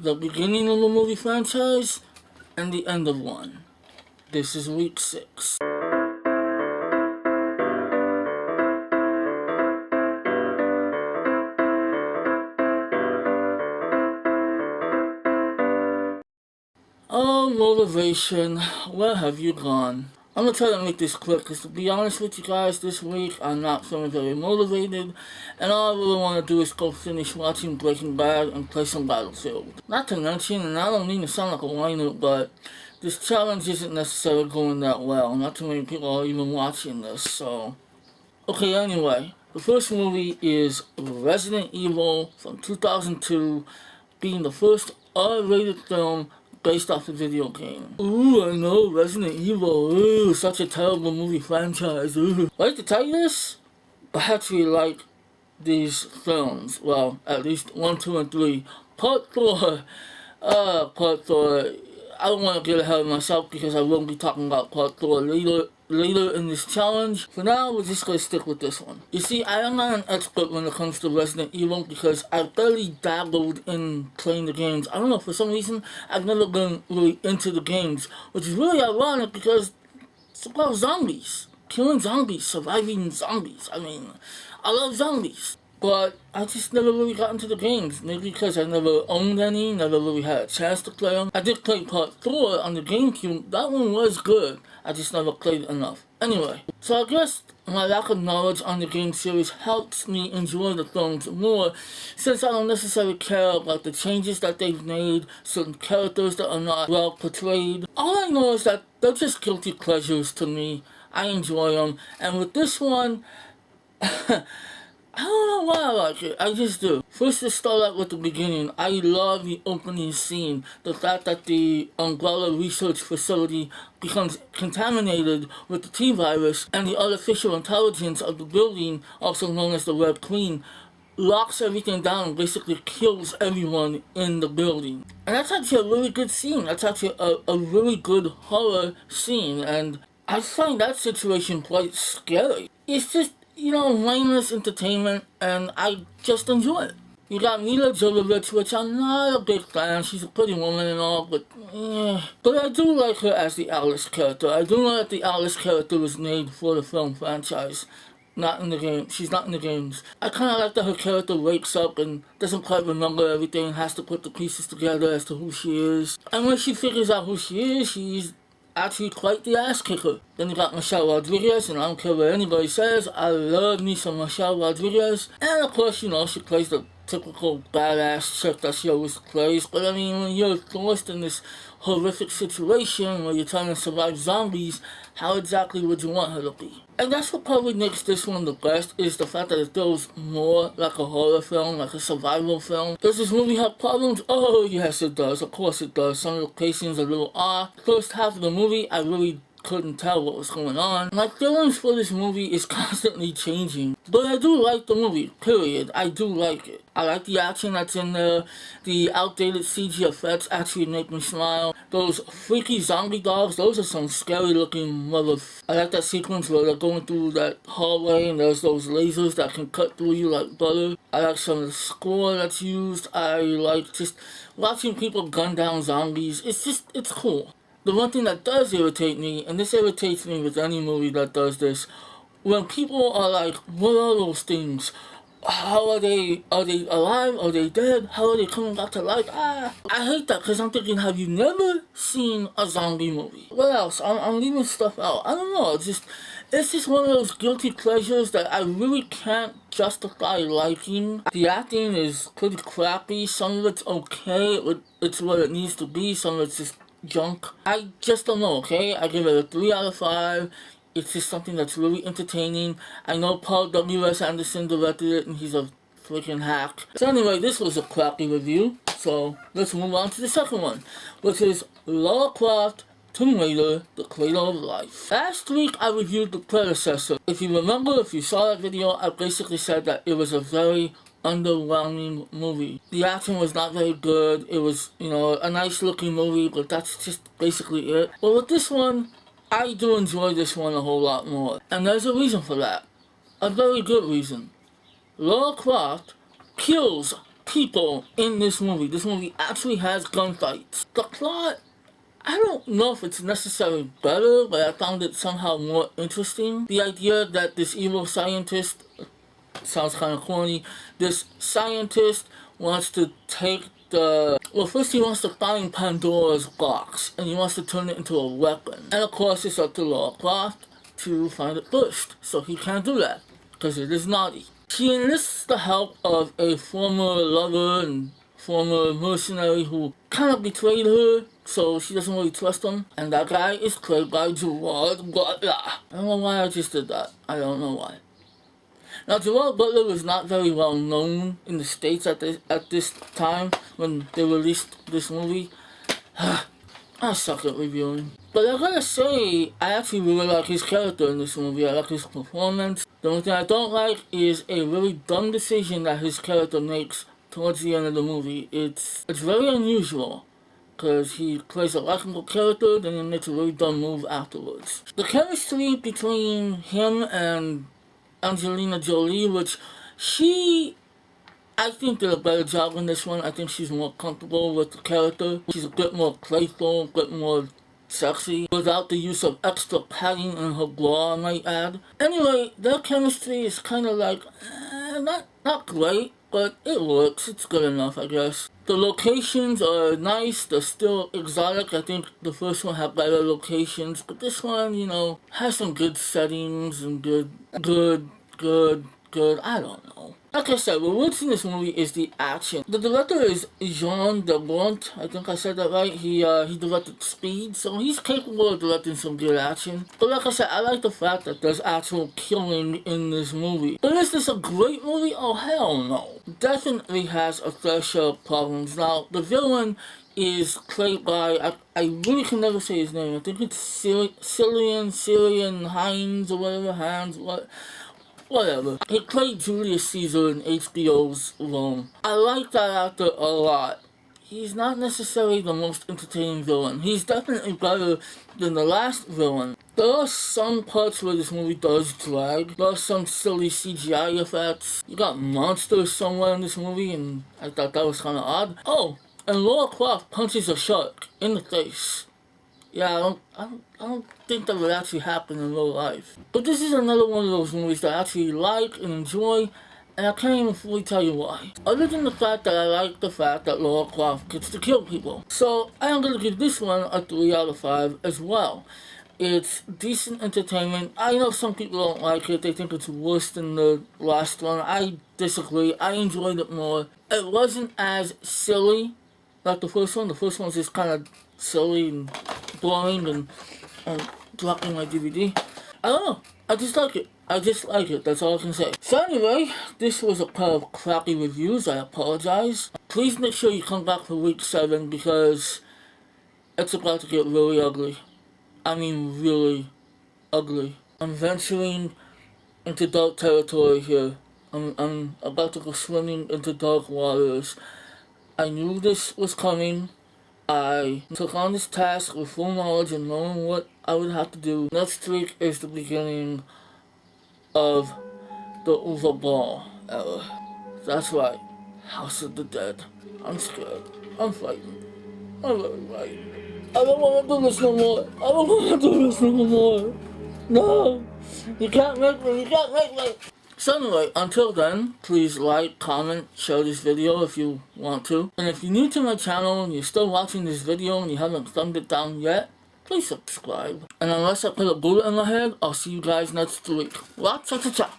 the beginning of a movie franchise and the end of one. This is week 6. Oh, motivation, where have you gone? I'm gonna try to make this quick because, to be honest with you guys, this week I'm not feeling very motivated, and all I really want to do is go finish watching Breaking Bad and play some Battlefield. Not to mention, and I don't mean to sound like a whiner, but this challenge isn't necessarily going that well. Not too many people are even watching this, so. Okay, anyway, the first movie is Resident Evil from 2002, being the first R-rated film based off the video game. Ooh, I know, Resident Evil, ooh, such a terrible movie franchise, ooh. I like to tell you this, I actually like these films, well, at least 1, 2, and 3. Part 4, I don't want to get ahead of myself because I will be talking about Part 4 later in this challenge. For now, we're just going to stick with this one. You see, I am not an expert when it comes to Resident Evil because I've barely dabbled in playing the games. I don't know, for some reason, I've never been really into the games, which is really ironic because it's about zombies. Killing zombies, surviving zombies. I mean, I love zombies. But I just never really got into the games. Maybe because I never owned any, never really had a chance to play them. I did play Part 4 on the GameCube. That one was good. I just never played it enough. Anyway, so I guess my lack of knowledge on the game series helps me enjoy the films more, since I don't necessarily care about the changes that they've made, certain characters that are not well portrayed. All I know is that they're just guilty pleasures to me. I enjoy them. And with this one, I don't know why I like it, I just do. First, to start out with the beginning, I love the opening scene. The fact that the Umbrella Research Facility becomes contaminated with the T-Virus, and the artificial intelligence of the building, also known as the Red Queen, locks everything down and basically kills everyone in the building. And that's actually a really good scene. That's actually a really good horror scene, and I find that situation quite scary. It's just, you know, mindless entertainment, and I just enjoy it. You got Mila Jovovich, which I'm not a big fan. She's a pretty woman and all, but I do like her as the Alice character. I do know that the Alice character was made for the film franchise, not in the game. She's not in the games. I kind of like that her character wakes up and doesn't quite remember everything, has to put the pieces together as to who she is. And when she figures out who she is, she's actually quite the ass kicker. Then you got Michelle Rodriguez, and I don't care what anybody says, I love me some Michelle Rodriguez. And of course, you know, she plays the typical badass chick that she always plays. But I mean, when you're forced in this horrific situation where you're trying to survive zombies, how exactly would you want her to be? And that's what probably makes this one the best, is the fact that it feels more like a horror film, like a survival film. Does this movie have problems? Oh yes it does, of course it does. Some of the pacing's a little off. First half of the movie, I really couldn't tell what was going on. My feelings for this movie is constantly changing. But I do like the movie, period. I do like it. I like the action that's in there. The outdated CG effects actually make me smile. Those freaky zombie dogs, those are some scary looking motherfuckers. I like that sequence where they're going through that hallway and there's those lasers that can cut through you like butter. I like some of the score that's used. I like just watching people gun down zombies. It's cool. The one thing that does irritate me, and this irritates me with any movie that does this, when people are like, what are those things? How are they alive? Are they dead? How are they coming back to life? I hate that because I'm thinking, have you never seen a zombie movie? What else? I'm leaving stuff out. I don't know, it's just one of those guilty pleasures that I really can't justify liking. The acting is pretty crappy, some of it's okay, it's what it needs to be, some of it's just junk. I just don't know, okay? I give it a 3 out of 5. It's just something that's really entertaining. I know Paul W.S. Anderson directed it and he's a freaking hack. So anyway, this was a crappy review. So let's move on to the second one, which is Lara Croft Tomb Raider, The Cradle of Life. Last week I reviewed the predecessor. If you remember, if you saw that video, I basically said that it was a very underwhelming movie. The action was not very good. It was, you know, a nice looking movie, but that's just basically it. But with this one, I do enjoy this one a whole lot more. And there's a reason for that. A very good reason. Lara Croft kills people in this movie. This movie actually has gunfights. The plot, I don't know if it's necessarily better, but I found it somehow more interesting. The idea that this evil scientist, sounds kind of corny, this scientist wants to take first he wants to find Pandora's box, and he wants to turn it into a weapon. And of course it's up to Lara Croft to find it first, so he can't do that, because it is naughty. She enlists the help of a former lover and former mercenary who kind of betrayed her, so she doesn't really trust him. And that guy is played by Gerard Butler. I don't know why I just did that. I don't know why. Now, Gerard Butler was not very well known in the States at this time when they released this movie. I suck at reviewing. But I gotta say, I actually really like his character in this movie. I like his performance. The only thing I don't like is a really dumb decision that his character makes towards the end of the movie. It's very unusual, because he plays a likable character, then he makes a really dumb move afterwards. The chemistry between him and Angelina Jolie, which I think did a better job in this one. I think she's more comfortable with the character. She's a bit more playful, a bit more sexy, without the use of extra padding in her bra, I might add. Anyway, their chemistry is kind of like, not great, but it works. It's good enough, I guess. The locations are nice. They're still exotic. I think the first one had better locations, but this one, has some good settings and good, I don't know. Like I said, what works in this movie is the action. The director is Jean Debont. I think I said that right. He directed Speed, so he's capable of directing some good action. But like I said, I like the fact that there's actual killing in this movie. But is this a great movie? Oh, hell no. Definitely has a fair share of problems. Now, the villain is played by, I really can never say his name. I think it's Cillian Hines or whatever, whatever. He played Julius Caesar in HBO's Rome. I like that actor a lot. He's not necessarily the most entertaining villain. He's definitely better than the last villain. There are some parts where this movie does drag. There are some silly CGI effects. You got monsters somewhere in this movie, and I thought that was kind of odd. Oh, and Lara Croft punches a shark in the face. Yeah, I don't think that would actually happen in real life. But this is another one of those movies that I actually like and enjoy, and I can't even fully tell you why. Other than the fact that I like the fact that Lara Croft gets to kill people. So, I am going to give this one a 3 out of 5 as well. It's decent entertainment. I know some people don't like it. They think it's worse than the last one. I disagree. I enjoyed it more. It wasn't as silly like the first one. The first one's just kind of silly and boring and dropping my DVD. I don't know. I just like it. That's all I can say. So anyway, this was a pair of crappy reviews. I apologize. Please make sure you come back for week 7 because it's about to get really ugly. I mean really ugly. I'm venturing into dark territory here. I'm about to go swimming into dark waters. I knew this was coming. I took on this task with full knowledge and knowing what I would have to do. Next week is the beginning of the Uwe Boll era. That's right. House of the Dead. I'm scared. I'm frightened. I'm very frightened. I don't want to do this no more. No! You can't make me. So anyway, until then, please like, comment, share this video if you want to. And if you're new to my channel and you're still watching this video and you haven't thumbed it down yet, please subscribe. And unless I put a bullet in my head, I'll see you guys next week. Cha-cha-cha.